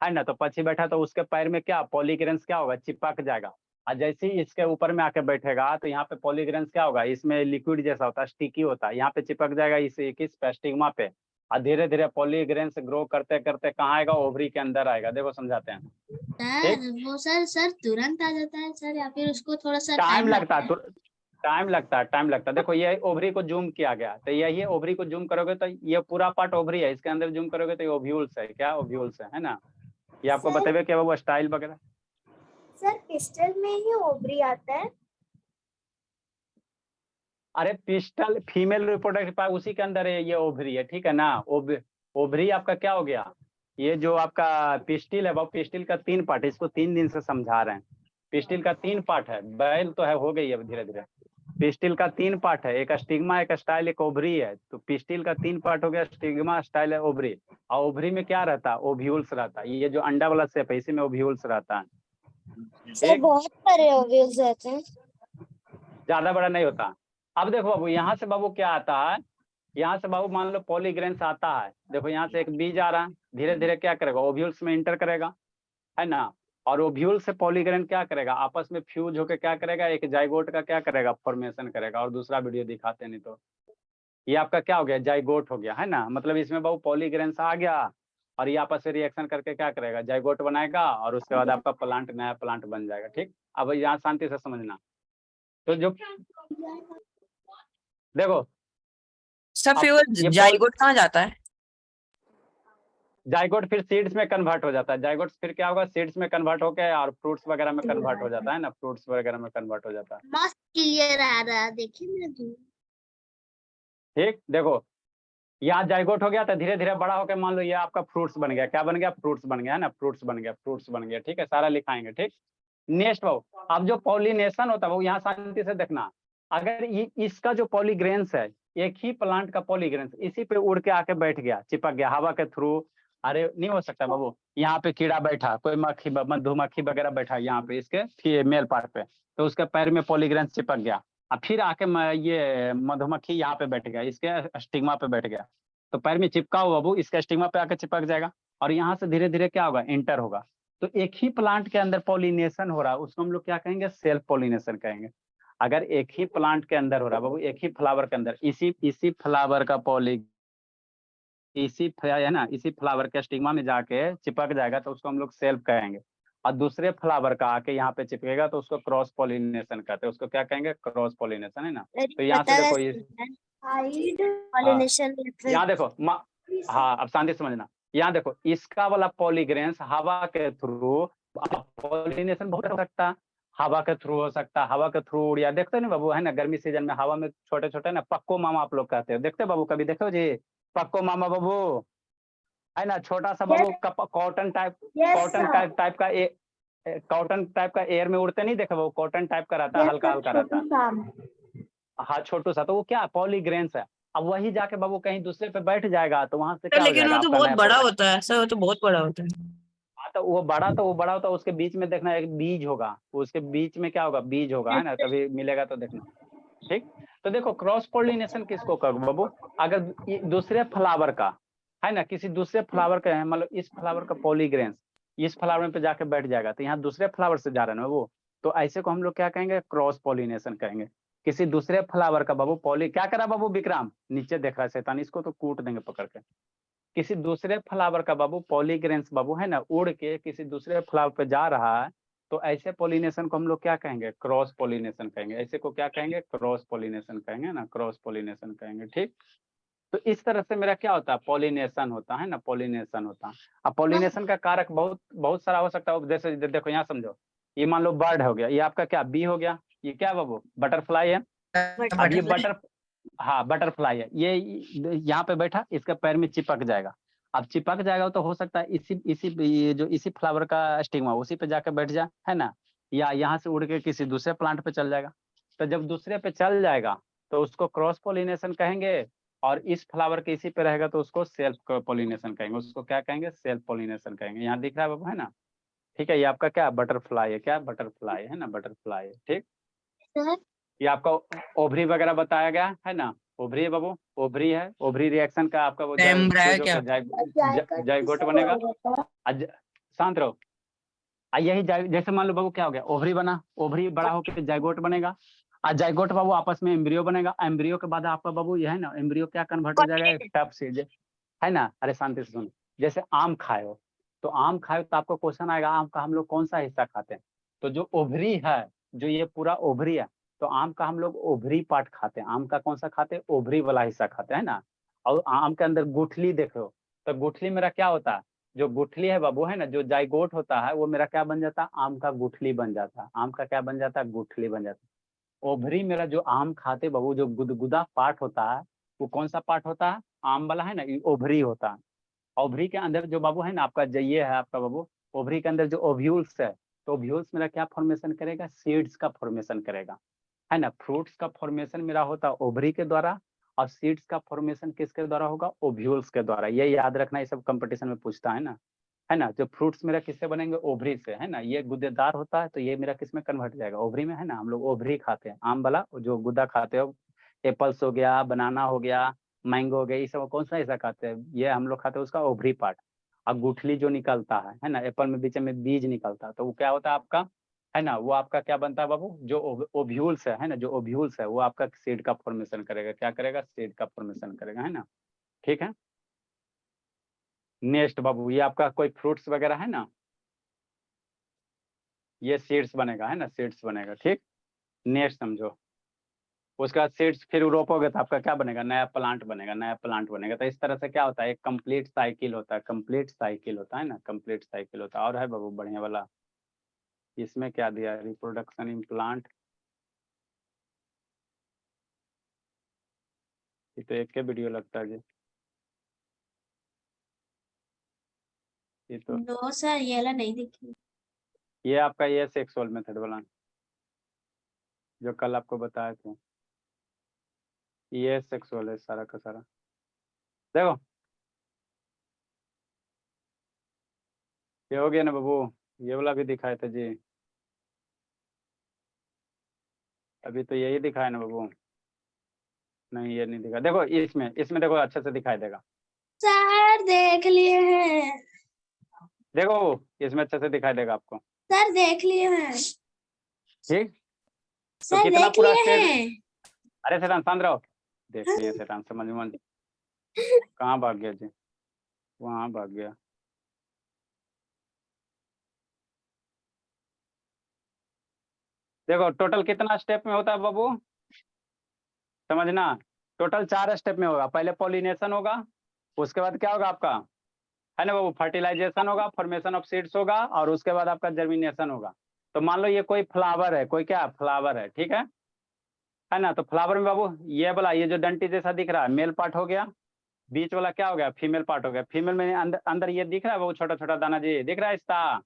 है ना, तो पक्षी बैठा तो उसके पैर में क्या पॉलीग्रेन्स क्या होगा? चिपक जाएगा। और जैसे ही इसके ऊपर में आके बैठेगा तो यहाँ पे पॉलीग्रेन्स क्या होगा? इसमें लिक्विड जैसा होता है, स्टिकी होता है, यहाँ पे चिपक जाएगा इस स्टिग्मा पे, और धीरे धीरे पॉलीग्रेन्स ग्रो करते करते कहाँ आएगा? ओवरी के अंदर आएगा। देखो समझाते हैं। सर वो सर तुरंत आ जाता है सर, या फिर उसको थोड़ा सा टाइम लगता है, टाइम लगता है, टाइम लगता है। देखो ये ओवरी को जूम किया गया, तो यही ओवरी को जूम करोगे तो ये पूरा पार्ट ओवरी है, इसके अंदर जूम करोगे तो ये ओव्यूल्स है। क्या? ओव्यूल्स है ना। ये आपको बताइए क्या वो स्टाइल वगैरह। सर पिस्टल में ही ओवरी आता है। अरे पिस्टल फीमेल रिप्रोडक्टिव पार्ट उसी के अंदर है, ये ओवरी है। ठीक है ना। ओवरी आपका क्या हो गया? ये जो आपका पिस्टिल है वो, पिस्टिल का 3 पार्ट है, इसको 3 दिन से समझा रहे हैं। पिस्टिल का 3 पार्ट है, बैल तो है, हो गई है धीरे धीरे। पिस्टिल का 3 पार्ट है, एक स्टिग्मा, एक स्टाइल, एक ओवरी है। तो पिस्टिल का 3 पार्ट हो गया, स्टिग्मा, स्टाइल है, ओवरी। और ओवरी में क्या रहता है? ओव्यूल्स रहता है। ये जो अंडा वाला शेप है इसी में ओव्यूल्स रहता है। सर बहुत सारे ओव्यूल्स रहते हैं, ज्यादा बड़ा नहीं होता। अब देखो बाबू, यहाँ से बाबू क्या आता है? यहाँ से बाबू मान लो पॉलीग्रेन्स आता है, देखो यहाँ से एक बीज आ रहा है, धीरे धीरे क्या करेगा? ओव्यूल्स में इंटर करेगा, है ना। और ओव्यूल से पॉलीग्रेन क्या करेगा? आपस में फ्यूज होकर क्या करेगा? एक जाइगोट का क्या करेगा? फॉर्मेशन करेगा। और दूसरा वीडियो दिखाते नहीं तो, ये आपका क्या हो गया? जाइगोट हो गया, है ना। मतलब इसमें बाबू पॉलीग्रेन्स आ गया, और ये आपस में रिएक्शन करके क्या करेगा, जाइगोट बनाएगा और उसके बाद आपका प्लांट, नया प्लांट बन जाएगा। ठीक, अब यहाँ शांति से समझना। तो जो देखो सर फिर वो ये जाइगोट कहाँ जाता है? जाइगोट फिर सीड्स में कन्वर्ट हो जाता है। जाइगोट फिर क्या होगा, सीड्स में कन्वर्ट होके और फ्रूट्स वगैरह में कन्वर्ट हो जाता है ना, फ्रूट्स वगैरह में कन्वर्ट हो जाता है। मस्त क्लियर आ रहा है, देखिए मेरा दूर। ठीक, देखो यहाँ जाइगोट हो गया तो धीरे धीरे बड़ा होकर मान लो ये आपका फ्रूट्स बन गया। क्या बन गया, फ्रूट्स बन गया है ना, फ्रूट्स बन गया, फ्रूट्स बन गया। ठीक है, सारा लिखाएंगे। ठीक, नेक्स्ट भाव, अब जो पॉलिनेशन होता है वो यहाँ शांति से देखना। अगर इसका जो पॉलीग्रेन्स है, एक ही प्लांट का पॉलीग्रेन्स इसी पे उड़ के आके बैठ गया, चिपक गया हवा के थ्रू। अरे नहीं हो सकता बाबू, यहाँ पे कीड़ा बैठा, कोई मक्खी मधुमक्खी वगैरह बैठा यहाँ पे इसके मेल पार्ट पे, तो उसके पैर में पॉलीग्रेन्स चिपक गया। अब फिर आके ये मधुमक्खी यहाँ पे बैठ गया, इसके स्टिग्मा पे बैठ गया, तो पैर में चिपका हुआ बाबू इसके स्टिग्मा पे आके चिपक जाएगा और यहाँ से धीरे धीरे क्या होगा, इंटर होगा। तो एक ही प्लांट के अंदर पॉलिनेशन हो रहा है, उसको हम लोग क्या कहेंगे, सेल्फ पॉलिनेशन कहेंगे। अगर एक ही प्लांट के अंदर हो रहा है बाबू, एक ही फ्लावर के अंदर, इसी फ्लावर का है ना, इसी फ्लावर के स्टिग्मा में जाके चिपक जाएगा तो उसको हम लोग सेल्फ कहेंगे। और दूसरे फ्लावर का आके यहाँ पे चिपकेगा तो उसको क्रॉस पॉलिनेशन कहते हैं। उसको क्या कहेंगे, क्रॉस पॉलिनेशन, है ना। तो यहाँ से देखो यहाँ देखो हाँ, अब शांति समझना। यहाँ देखो इसका वाला पॉलीग्रेन्स हवा के थ्रू पॉलिनेशन बहुत हो सकता है, हवा के थ्रू हो सकता है, हवा के थ्रू उड़ या देखते ना बाबू, है ना, गर्मी सीजन में हवा में छोटे छोटे ना पक्को मामा आप लोग कहते हो, देखते हो बाबू, कभी देखो जी पक्को मामा बाबू, है ना, छोटा सा बाबू कॉटन टाइप का कॉटन टाइप का एयर में उड़ते नहीं देखे बाबू, कॉटन टाइप का रहता है, हल्का हल्का रहता है, हाँ छोटू सा, तो वो क्या पॉलीग्रेन्स है। अब वही जाके बाबू कहीं दूसरे पे बैठ जाएगा तो वहां से क्या हो लेकिन जाएगा, वो तो आपका बहुत नया बड़ा होता है सर, वो तो बहुत बड़ा होता है। हाँ, तो वो बड़ा होता है, उसके बीच में देखना एक बीज होगा, उसके बीच में क्या होगा, बीज होगा, है ना, कभी मिलेगा तो देखना। ठीक, तो देखो क्रॉस पॉलिनेशन किसको कहो बाबू, अगर दूसरे फ्लावर का, है ना, किसी दूसरे फ्लावर का है, मतलब इस फ्लावर का पॉलीग्रेन्स इस फ्लावर पे जाके बैठ जाएगा तो यहाँ दूसरे फ्लावर से जा रहा है ना वो, तो ऐसे को हम लोग क्या कहेंगे, क्रॉस पॉलिनेशन कहेंगे। किसी दूसरे फ्लावर का बाबू क्या करा बाबू, विक्रम नीचे देख रहा है शैतान, इसको तो कूट देंगे पकड़ के। किसी दूसरे फ्लावर का बाबू पॉलीग्रेन्स बाबू, है ना, उड़ के किसी दूसरे फ्लावर पे जा रहा है, तो ऐसे पॉलिनेशन को हम लोग क्या कहेंगे, क्रॉस पॉलिनेशन कहेंगे। ऐसे को क्या कहेंगे, क्रॉस पॉलिनेशन कहेंगे ना, क्रॉस पॉलिनेशन कहेंगे। ठीक, तो इस तरह से मेरा क्या होता है, पॉलिनेशन होता है ना, पॉलिनेशन होता है। अब पॉलिनेशन का कारक बहुत बहुत सारा हो सकता है। जैसे देखो यहाँ समझो, ये मान लो बर्ड हो गया, ये आपका क्या बी हो गया, ये क्या बाबू बटरफ्लाई है। अब ये बटरफ्लाई है, ये यहाँ पे बैठा, इसके पैर में चिपक जाएगा। अब चिपक जाएगा तो हो सकता है इसी फ्लावर का स्टिग्मा उसी पे जाके बैठ जाए, है ना, या यहाँ से उड़ के किसी दूसरे प्लांट पे चल जाएगा। तो जब दूसरे पे चल जाएगा तो उसको क्रॉस पॉलिनेशन कहेंगे, और इस फ्लावर के इसी पे रहेगा तो उसको सेल्फ पॉलिनेशन कहेंगे। उसको क्या कहेंगे, सेल्फ पॉलिनेशन कहेंगे। यहाँ दिख रहा है बाबू, है ना। ठीक है, ये आपका क्या बटरफ्लाई है, क्या बटरफ्लाई है ना, बटरफ्लाई है। ठीक, ये आपका ओवरी वगैरह बताया गया है ना, ओवरी है बाबू, ओवरी है, ओवरी रिएक्शन का आपका वो जाइगोट बनेगा। शांत रहो। यही जैसे मान लो बाबू क्या हो गया, ओवरी बना, ओवरी बड़ा होकर जाइगोट बनेगा, और जाइगोट बाबू आपस में एम्ब्रियो बनेगा। एम्ब्रियो के बाद आपका बाबू ये है ना, एम्ब्रियो क्या कन्वर्ट हो जाएगा एक टप से, है ना। अरे शांति से सुन, जैसे आम खाए हो तो आपको क्वेश्चन आएगा, आम का हम लोग कौन सा हिस्सा खाते हैं, तो जो ओवरी है, जो ये पूरा ओवरी है, तो आम का हम लोग ओवरी पार्ट खाते हैं। आम का कौन सा खाते हैं, ओवरी वाला हिस्सा खाते हैं ना। और आम के अंदर गुठली देखो, तो गुठली मेरा क्या होता है, जो गुठली है बाबू, है ना, जो जाइगोट होता है वो मेरा क्या बन जाता है, आम का गुठली बन जाता है। आम का क्या बन जाता है, गुठली बन जाता है। ओवरी मेरा जो आम खाते बाबू, जो गुदगुदा पार्ट होता है, वो कौन सा पार्ट होता है, आम वाला, है ना, ये ओवरी होता है। ओवरी के अंदर जो बाबू है ना आपका, ये है आपका बाबू, ओवरी के अंदर जो ओव्यूल्स है, तो ओव्यूल्स मेरा क्या फॉर्मेशन करेगा, सीड्स का फॉर्मेशन करेगा, है ना। फ्रूट्स का फॉर्मेशन मेरा होता है ओवरी के द्वारा, और सीड्स का फॉर्मेशन किसके द्वारा होगा, ओव्यूल्स के द्वारा। ये याद रखना, ये सब कंपटीशन में पूछता है ना, है ना। जो फ्रूट्स मेरा किससे बनेंगे, ओवरी से, है ना। ये गुद्देदार होता है तो ये मेरा किस में कन्वर्ट जाएगा, ओवरी में, है ना। हम लोग ओवरी खाते हैं, आम वाला जो गुद्दा खाते हो, एप्पल्स हो गया, बनाना हो गया, मैंगो हो गया, ये सब कौन सा हिस्सा खाते हैं, ये हम लोग खाते हैं उसका ओवरी पार्ट। और गुठली जो निकलता है ना, एप्पल में बीच में बीज निकलता है, तो वो क्या होता है आपका, है ना, वो आपका क्या बनता है बाबू, जो ओव्यूल्स है ना, जो ओव्यूल्स है वो आपका सीड का फॉर्मेशन करेगा। क्या करेगा, सीड का फॉर्मेशन करेगा, है ना। ठीक है, नेस्ट बाबू, ये आपका कोई फ्रूट्स वगैरह है ना, ये सीड्स बनेगा, है ना, सीड्स बनेगा, ठीक। नेस्ट समझो। उसके बाद सीड्स फिर रोपोगे तो आपका क्या बनेगा, नया प्लांट बनेगा, नया प्लांट बनेगा। तो इस तरह से क्या होता है, एक कंप्लीट साइकिल होता है, कंप्लीट साइकिल होता है ना, कंप्लीट साइकिल होता है। और है बाबू बढ़िया वाला, इसमें क्या दिया, रिप्रोडक्शन इन प्लांट, ये तो एक के वीडियो लगता है जी, ये तो नो सर, ये वाला नहीं देखी। ये आपका ये सेक्सुअल मेथड वाला जो कल आपको बताए थे, ये सेक्सुअल है सारा का सारा। देखो ये हो गया ना बाबू, ये वाला भी दिखाए थे जी, अभी तो यही दिखाया ना बाबू, नहीं ये नहीं दिखा। देखो इसमें, इसमें देखो अच्छे से दिखाई देगा, सर देख लिए हैं, देखो इसमें अच्छे से दिखाई देगा आपको, सर देख लिए हैं, ठीक। तो सर कितना देख पूरा लिए स्टेज, हैं। अरे शैतान शांत रहो, देख लिए शैतान, समझ में कहाँ भाग गया जी, वहां भाग गया। देखो टोटल कितना स्टेप में होता है बाबू, समझना, टोटल 4 स्टेप में होगा। पहले पॉलिनेशन होगा, उसके बाद क्या होगा आपका, है ना बाबू, फर्टिलाइजेशन होगा, फॉर्मेशन ऑफ सीड्स होगा, और उसके बाद आपका जर्मिनेशन होगा। तो मान लो ये कोई फ्लावर है, कोई क्या फ्लावर है, ठीक है ना। तो फ्लावर में बाबू ये वाला, ये जो डंटी जैसा दिख रहा है मेल पार्ट हो गया, बीच वाला क्या हो गया, फीमेल पार्ट हो गया। फीमेल में अंदर अंदर ये दिख रहा है बाबू, छोटा छोटा दाना जी दिख रहा है इसका,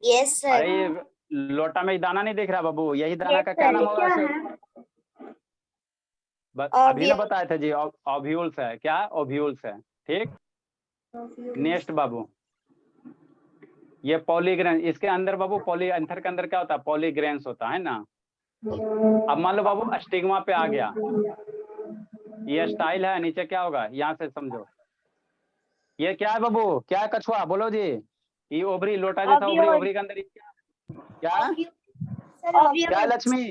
यस सर। अरे ये लोटा में दाना नहीं दिख रहा बाबू, यही दाना का क्या नाम होगा बस अभी ना बताए थे जी, ओव्यूल्स है, क्या ओव्यूल्स है, ठीक। नेक्स्ट बाबू ये पॉलीग्रेन, इसके अंदर बाबू पॉलीएंथर के अंदर क्या होता है, पॉलीग्रेन्स होता है ना। अब मान लो बाबू स्टिग्मा पे आ गया, ये स्टाइल है, नीचे क्या होगा, यहाँ से समझो, ये क्या है बाबू, क्या है कछुआ, बोलो जी, ये ओवरी, लोटा जैसा ओवरी, ओवरी के अंदर क्या क्या है लक्ष्मी,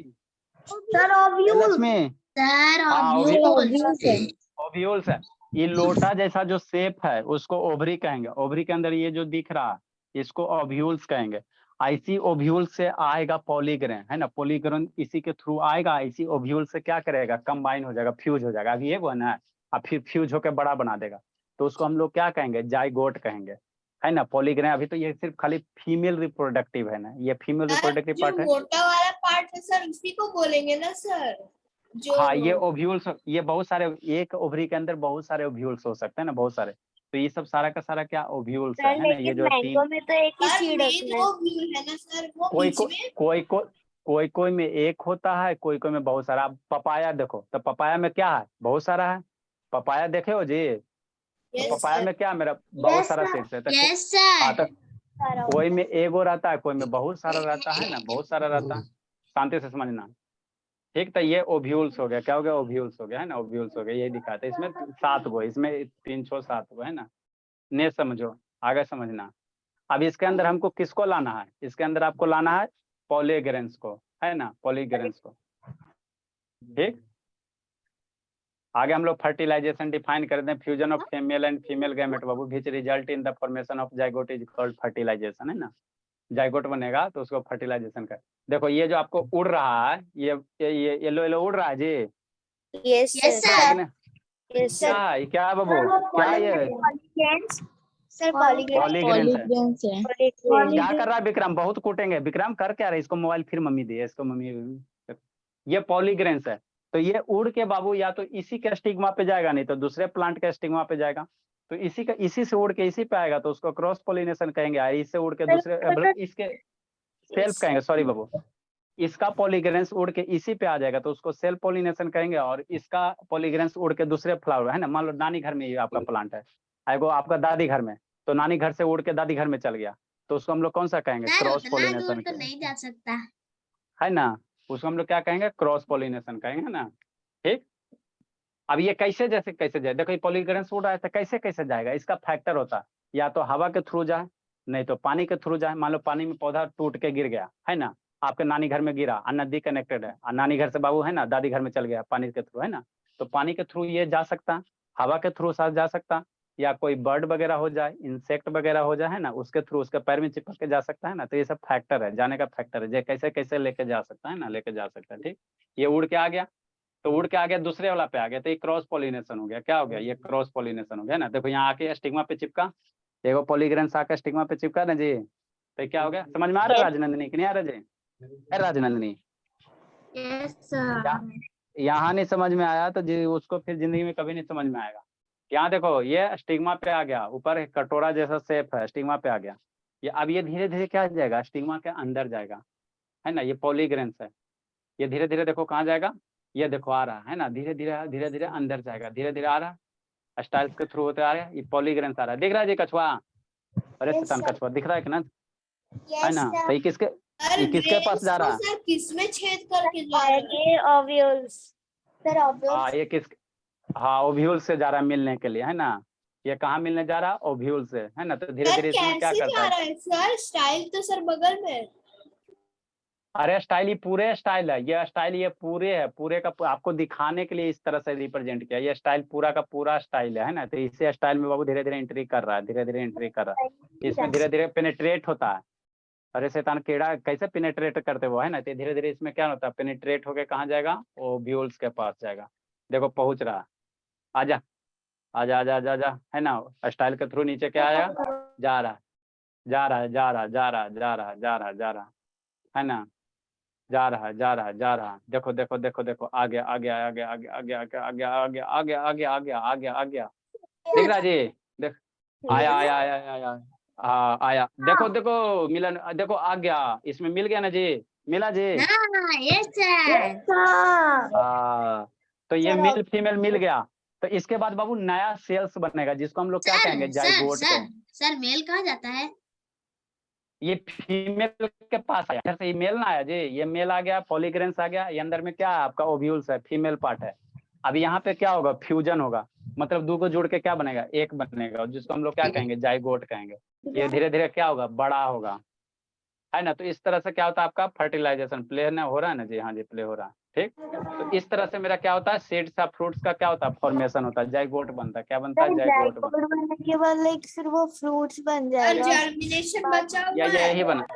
सर लक्ष्मी, हाँ ओव्यूल्स। ओव्यूल्स है। ये लोटा जैसा जो शेप है उसको ओवरी कहेंगे, ओवरी के अंदर ये जो दिख रहा है इसको ओव्यूल्स कहेंगे। इसी ओव्यूल से आएगा पॉलीग्रेन, है ना, पॉलीग्रेन इसी के थ्रू आएगा, इसी ओव्यूल से क्या करेगा, कंबाइन हो जाएगा, फ्यूज हो जाएगा, अभी ये बना है, अब फिर फ्यूज होकर बड़ा बना देगा, तो उसको हम लोग क्या कहेंगे, जाइगोट कहेंगे, है ना। पॉलीग्रेन अभी तो ये सिर्फ खाली फीमेल रिप्रोडक्टिव है ना, ये फीमेल रिप्रोडक्टिव पार्ट है। मोटा वाला पार्ट है सर, उसी को बोलेंगे ना सर, जो हाँ ये ओव्यूल्स, ये बहुत सारे, एक ओवरी के अंदर बहुत सारे ओव्यूल्स हो सकते हैं ना, बहुत सारे। तो ये सब सारा का सारा क्या ओव्यूल्स है ना, ये जो मैंगो में तो एक ही सीड होता है। वो व्यू है ना सर, वो कोई बीच को, में कोई कोई में एक होता है, कोई कोई में बहुत सारा। आप पपाया देखो, तो पपाया में क्या है, बहुत सारा है। पपाया देखे हो जी, तो पपाया में क्या है, मेरा बहुत सारा सीड्स है। तो यस हाँ, सर। तो कोई में एगो रहता है, कोई में बहुत सारा रहता है ना, बहुत सारा रहता है, शांति से समझना, ठीक। तो ये ओव्यूल्स हो गया, क्या हो गया, ओव्यूल्स हो गया, है ना, ओव्यूल्स हो गया, यही दिखाते हैं। इसमें 7 गो, इसमें 3 6 7 गो, है ना। ने समझो, आगे समझना। अब इसके अंदर हमको किसको लाना है, इसके अंदर आपको लाना है पॉलीग्रेन्स को, है ना, पॉलीग्रेन्स को, ठीक। आगे हम लोग फर्टिलाइजेशन डिफाइन कर दें, fusion of male and female gamete बाबू which result in the formation of zygote is called fertilization, है ना। जाइगोट बनेगा तो उसको फर्टिलाइजेशन कर। देखो ये जो आपको उड़ रहा है, ये येलो येलो उड़ रहा है जी, यस सर। क्या है, क्या है बाबू, क्या है ये, सर पॉलीग्रेन्स है। पॉलीग्रेन। क्या कर रहा है विक्रम, बहुत कूटेंगे विक्रम, कर क्या रहा है, इसको मोबाइल फिर मम्मी दी है, इसको मम्मी, ये पॉलीग्रेन्स है। तो ये उड़ के बाबू या तो इसी के स्टिग्मा पे जाएगा, नहीं तो दूसरे प्लांट के स्टिग्मा पे जाएगा। तो इसी का, इसी से उड़ के इसी पे आएगा, तो उसको क्रॉस पोलिनेशन कहेंगे। इससे उड़ के दूसरे, मतलब इसके सेल्फ कहेंगे, सॉरी बाबू, इसका पॉलीग्रेन्स उड़ के इसी पे आ जाएगा तो उसको सेल्फ पोलिनेशन कहेंगे, और इसका पॉलीग्रेन्स उड़ के दूसरे फ्लावर, है ना। मान लो नानी घर में ये आपका प्लांट है, एगो आपका दादी घर में, तो नानी घर से उड़ के दादी घर में चल गया, तो उसको हम लोग कौन सा कहेंगे, क्रॉस पोलिनेशन तो नहीं जा सकता। है ना। उसको हम लोग क्या कहेंगे, क्रॉस पोलिनेशन कहेंगे, है ना, ठीक। अब ये कैसे, जैसे कैसे जाए, देखो ये पॉलीग्रेन्स उड़ रहा है तो कैसे कैसे जाएगा, इसका फैक्टर होता है, या तो हवा के थ्रू जाए, नहीं तो पानी के थ्रू जाए। मान लो पानी में पौधा टूट के गिर गया, है ना, आपके नानी घर में गिरा, नदी कनेक्टेड है, नानी घर से बाबू, है ना, दादी घर में चल गया पानी के थ्रू, है ना। तो पानी के थ्रू ये जा सकता, हवा के थ्रू साथ जा सकता, या कोई बर्ड वगैरह हो जाए, इंसेक्ट वगैरह हो जाए, है ना, उसके थ्रू उसके पैर में चिपक के जा सकता है ना। तो ये सब फैक्टर है, जाने का फैक्टर है, जो कैसे कैसे लेके जा सकता है ना, लेके जा सकता है। ठीक, ये उड़ के आ गया, तो उड़ के आ गया दूसरे वाला पे आ गया, तो ये क्रॉस पॉलिनेशन हो गया। क्या हो गया? ये क्रॉस पॉलिनेशन हो गया ना। देखो यहाँ आके स्टिग्मा पे चिपका, देखो पॉलीग्रेंस आके स्टिग्मा पे चिपका ना जी, तो क्या हो गया? समझ में आ रहा है राजनंदिनी कि नहीं आ रहा जी? Rajnandini yes sir. यहाँ नहीं समझ में आया तो जी उसको फिर जिंदगी में कभी नहीं समझ में आएगा। यहाँ देखो ये स्टिग्मा पे आ गया, ऊपर एक कटोरा जैसा शेप है, स्टिग्मा पे आ गया। ये अब ये धीरे धीरे क्या जाएगा? स्टिग्मा के अंदर जाएगा, है ना। ये पॉलीग्रेंस है, ये धीरे धीरे देखो कहाँ जाएगा, ये देखो आ रहा है ना, धीरे धीरे अंदर जाएगा, धीरे धीरे आ रहा है, स्टाइल्स के थ्रू होते आ रहा है, ये पॉलीग्रेंस आ रहा है। दिख रहा है जी कछुआ? अरे Yes, शैतान sir. कछुआ दिख रहा है कि ना, है Yes, ना? sir. तो ये किसके पास जा रहा है? सर किसमें छेद करके जा रहा है? ओव्यूल्स सर, हाँ ये किस, हाँ ओव्यूल से जा रहा है मिलने के लिए, है ना। ये कहाँ मिलने जा रहा है? ओव्यूल से, है ना। तो धीरे सर धीरे इसमें क्या कैसे करता जा है? रहा है सर? स्टाइल तो सर बगल में। अरे स्टाइल ये पूरे स्टाइल है, ये स्टाइल ये पूरे है, पूरे का आपको दिखाने के लिए इस तरह से रिप्रेजेंट किया। ये स्टाइल पूरा का पूरा स्टाइल है ना। तो इसी स्टाइल में बाबू धीरे धीरे एंट्री कर रहा है, धीरे धीरे एंट्री कर रहा है, इसमें धीरे धीरे पेनिट्रेट होता है। अरे शैतान कीड़ा कैसे पेनिट्रेट करते वो, है ना। तो धीरे धीरे इसमें क्या होता है? पेनिट्रेट होके कहाँ जाएगा? ओव्यूल्स के पास जाएगा। देखो पहुंच रहा है, आजा आजा आजा आजा आजा, है ना। स्टाइल के थ्रू नीचे क्या आया? जा रहा जा रहा जा रहा जा रहा जा रहा जा रहा जा रहा, है ना। जा रहा जा रहा जा रहा, देखो देखो देखो देखो आ गया आ गया आ गया आ गया आ गया आ गया आ गया आ गया आ गया आ गया आ गया आ गया, दिख रहा जी? देख आया आया आया आया, हाँ आया, देखो देखो मिलन, देखो आ गया, इसमें मिल गया ना जी, मिला जी? Yes sir. तो ये मेल फीमेल मिल गया। तो इसके बाद बाबू नया सेल्स बनेगा, जिसको हम लोग क्या कहेंगे? जाइगोट कहेंगे। सर मेल कहाँ जाता है? ये फीमेल के पास आया, इधर से ये मेल ना आया जी, ये मेल आ गया, पॉलीग्रेंस आ गया, ये अंदर में क्या है आपका? ओव्यूल्स है, फीमेल पार्ट है। अब यहाँ पे क्या होगा? फ्यूजन होगा, मतलब दो को जोड़ के क्या बनेगा? एक बनेगा, जिसको हम लोग क्या कहेंगे? जाइगोट कहेंगे। ये धीरे धीरे क्या होगा? बड़ा होगा, है ना। तो इस तरह से क्या होता है आपका? फर्टिलाइजेशन प्ले ना हो रहा है ना जी? हाँ जी प्ले हो रहा है। ठीक, तो इस तरह से मेरा क्या होता है? सीड्स या फ्रूट्स का क्या होता है? फॉर्मेशन होता है, जाइगोट बनता है। क्या बनता है? जाइगोट बनने के बाद लाइक फिर वो फ्रूट्स बन और जाएगा। जर्मिनेशन बचा हुआ है। यही बना,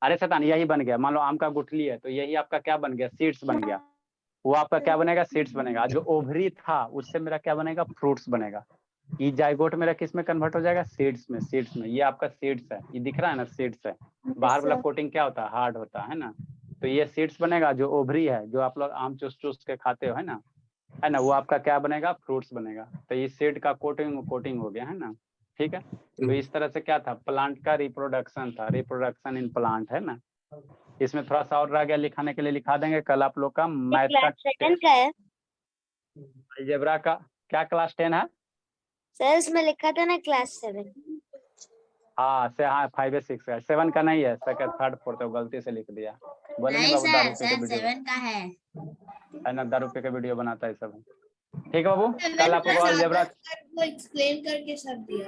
अरे शैतान यही बन गया। मान लो आम का गुठली है, तो यही आपका क्या बन गया? सीड्स बन गया। वो आपका क्या बनेगा? सीड्स बनेगा। जो ओवरी था उससे मेरा क्या बनेगा? फ्रूट्स बनेगा। ये जाइगोट मेरा किस में कन्वर्ट हो जाएगा? सीड्स में, सीड्स में। ये आपका सीड्स है, ये दिख रहा है ना? सीड्स है। बाहर वाला कोटिंग क्या होता है? हार्ड होता है ना। तो ये सीड्स बनेगा। जो ओवरी है, जो आप लोग आम चूस चूस के खाते हो, है ना, वो आपका क्या बनेगा? फ्रूट्स बनेगा। तो ये सीड का कोटिंग हो गया, है ना। ठीक है, तो इस तरह से क्या था? प्लांट का रिप्रोडक्शन था, रिप्रोडक्शन इन प्लांट, है ना। इसमें थोड़ा सा और रह गया लिखाने के लिए, लिखा देंगे। कल आप लोग का मैथ का अलजेब्रा का क्या क्लास 10 है सर? इसमें लिखा था ना क्लास 7। हाँ से, हाँ 5 या 6 है, 7 का नहीं है, सेकंड थर्ड फोर्थ गलती से लिख दिया। बोले नहीं बाबू, दारू पी के वीडियो 7 का है ना, दारू पी के वीडियो बनाता है सब। ठीक है बाबू, कल आप लोग अलजेब्रा वो एक्सप्लेन करके सब दिया।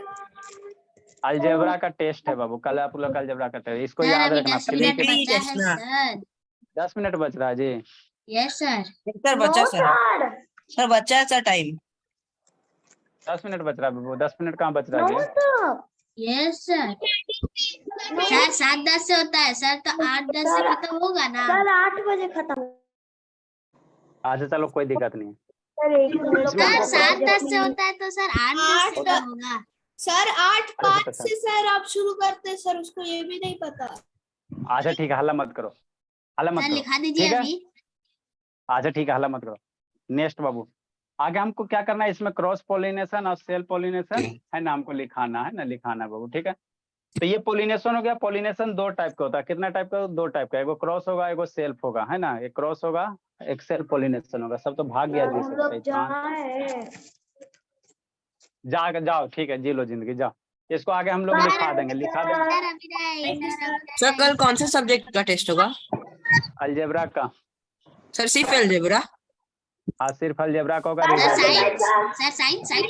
अलजेब्रा का टेस्ट है बाबू, कल आप लोग अलजेब्रा का टेस्ट, इसको याद रखना। फिलिंग के 10 मिनट बच रहा है जी। Yes sir. सर बच्चा सर बच्चा है सर टाइम। 10 मिनट बच रहा है बाबू, 10 मिनट कहाँ बच रहा है? Yes sir. सर 7:10 से होता है सर, तो 8:10 से खत्म होगा ना? सर 8 बजे खत्म। अच्छा चलो कोई दिक्कत नहीं है। सर 7:10 से होता है तो सर 8:10 से खत्म होगा। सर 8:05 से सर आप शुरू करते हैं सर, उसको ये भी नहीं पता। अच्छा ठीक है, हल्ला मत करो, हल्ला मत करो, लिखा दीजिए अभी। अच्छा ठीक है, हल्ला मत करो। नेक्स्ट बाबू, आगे हमको क्या करना है? इसमें क्रॉस पोलिनेशन और सेल पोलिनेशन, है ना, हमको लिखाना है ना, लिखाना बाबू। ठीक है, तो ये पोलिनेशन हो गया। पोलिनेशन 2 टाइप का होता है। कितना टाइप का? 2 टाइप का, एगो क्रॉस होगा, एगो सेल्फ होगा, है ना। एक क्रॉस होगा, एक सेल्फ पोलिनेशन होगा। सब तो भाग गया जी से, जाओ ठीक है, जी लो जिंदगी, जाओ। इसको आगे हम लोग लिखा देंगे सर कल कौन से सब्जेक्ट का टेस्ट होगा? अलजेब्रा का। सर सिर्फ अलजेब्रा? हाँ सिर्फ अलजेब्रा का होगा। Sir science sir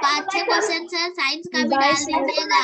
5-6 question sir science का भी डाल दीजिएगा।